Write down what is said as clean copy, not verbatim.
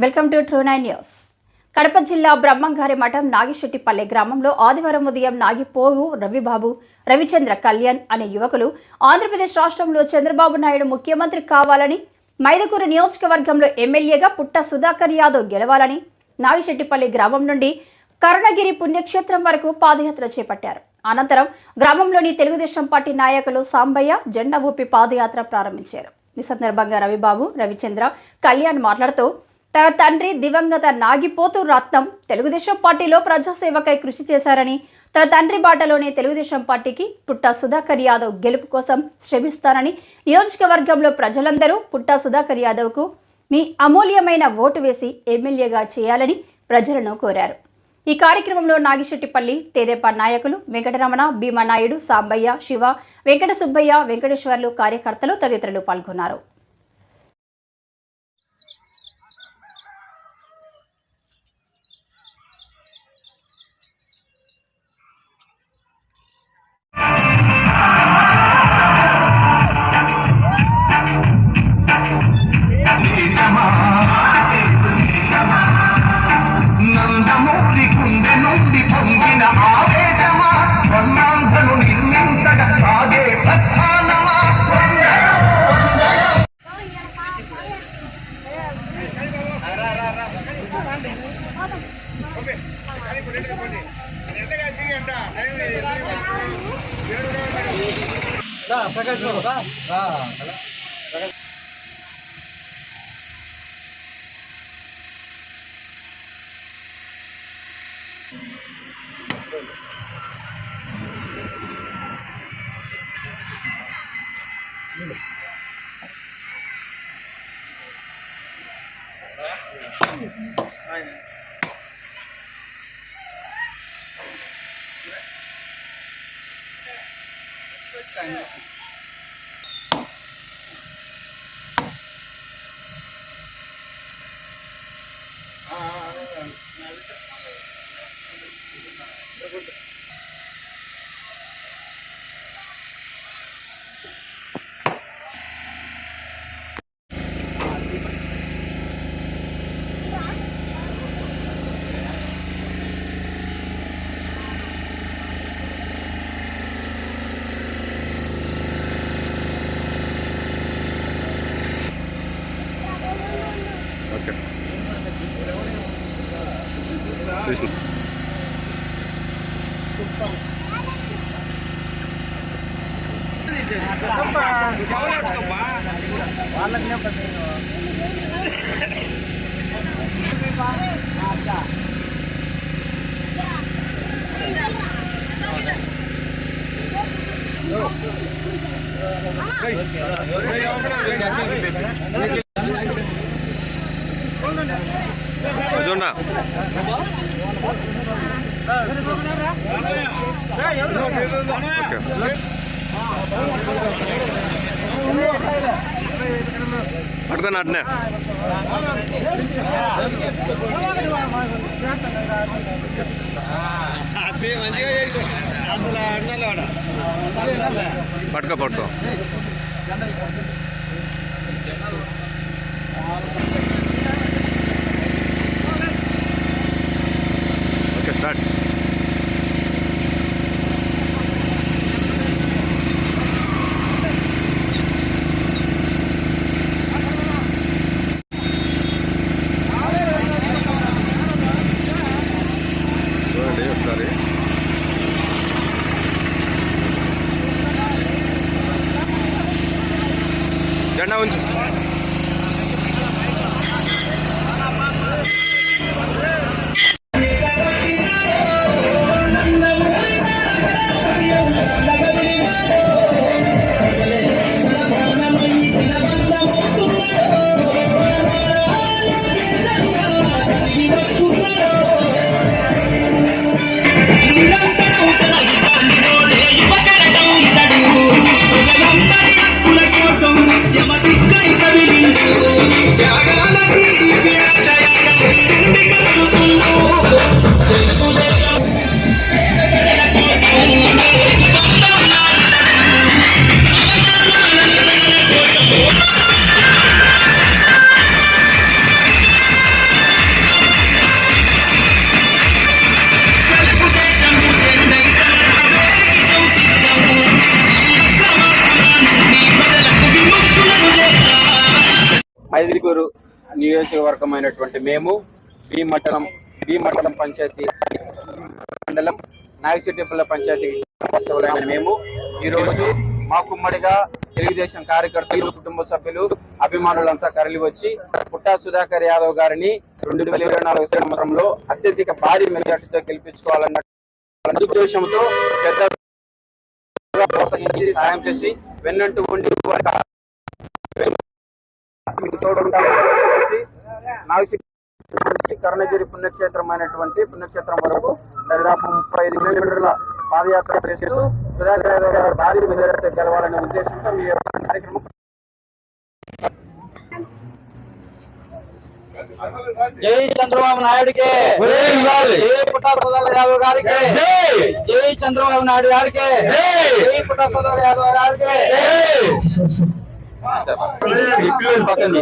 Welcome to ట్రూ9 news. Kadapa జిల్లా బ్రహ్మంగారి మఠం నాగిశెట్టిపల్లె గ్రామంలో ఆదివారం ఉదయం నాగిపోగు రవిబాబు, రవిచంద్ర కళ్యాణ్ అనే యువకులు ఆంధ్రప్రదేశ్ రాష్ట్రంలో చంద్రబాబు నాయుడు ముఖ్యమంత్రి కావాలని, మైదుకూరు నియోజకవర్గంలో ఎమ్మెల్యేగా పుట్ట సుధాకర్ యాదవ్ గెలవాలని నాగిశెట్టిపల్లె గ్రామం నుండి కరుణగిరి పుణ్యక్షేత్రం వరకు పాదయాత్ర చేపట్టారు. అనంతరం గ్రామంలోని తెలుగుదేశం పార్టీ నాయకులు సాంబయ్య జెండా ఊపి పాదయాత్ర ప్రారంభించారు. ఈ సందర్భంగా రవిబాబు, రవిచంద్ర కళ్యాణ్ మాట్లాడుతూ తన తండ్రి దివంగత నాగిపోతు రత్నం తెలుగుదేశం పార్టీలో ప్రజాసేవకై కృషి చేశారని, తన తండ్రి బాటలోనే తెలుగుదేశం పార్టీకి పుట్ట సుధాకర్ యాదవ్ గెలుపు కోసం శ్రమిస్తానని, నియోజకవర్గంలో ప్రజలందరూ పుట్ట సుధాకర్ యాదవ్కు మీ అమూల్యమైన ఓటు వేసి ఎమ్మెల్యేగా చేయాలని ప్రజలను కోరారు. ఈ కార్యక్రమంలో నాగిశెట్టిపల్లి తెదేపా నాయకులు వెంకటరమణ, భీమనాయుడు, సాంబయ్య, శివ, వెంకట సుబ్బయ్య, వెంకటేశ్వర్లు, కార్యకర్తలు తదితరులు పాల్గొన్నారు. నందమూరి గుండె నుండి పొంగిన ఆవేశమా, వర్ణాంధను నిర్మించడ సాగే ప్రస్థానమా. పట్టుకొని అట్నే పట్టుకో ఓకే స్టార్ట్. ఒకసారి జెండా ఉంచు. మైదుకూరు నియోజకవర్గమైనటువంటి మేము బి మండలం పంచాయతీ మండలం నాగిశెట్టిపల్లె పంచాయతీ వాస్తవులైన మేము ఈరోజు మా కుమ్మడిగా తెలుగుదేశం కార్యకర్తలు, కుటుంబ సభ్యులు, అభిమానులంతా కరలి వచ్చి పుట్టా సుధాకర్ యాదవ్ గారిని 2024 సంవత్సరంలో అత్యధిక భారీ మెజార్టీతో గెలిపించుకోవాలన్న ఉద్దేశంతో పెద్ద సాయం చేసి వెన్నంటూ ఉండి కర్ణగిరి పుణ్యక్షేత్రం వరకు దాదాపు 35 కిలోమీటర్ల పాదయాత్ర చేస్తూ సుధాకర్ యాదవ్ గారు భారీ మెజారిటీ గెలవాలనే ఉద్దేశంతో మీ కార్యక్రమం. జై చంద్రబాబు నాయుడుకి, జై పుట్టా సుధాకర్ యాదవ్ గారికి, జై చంద్రబాబు నాయుడు గారికి, జై పుట్టా సుధాకర్ యాదవ్ గారికి. ఈ పిల్లలు పక్కన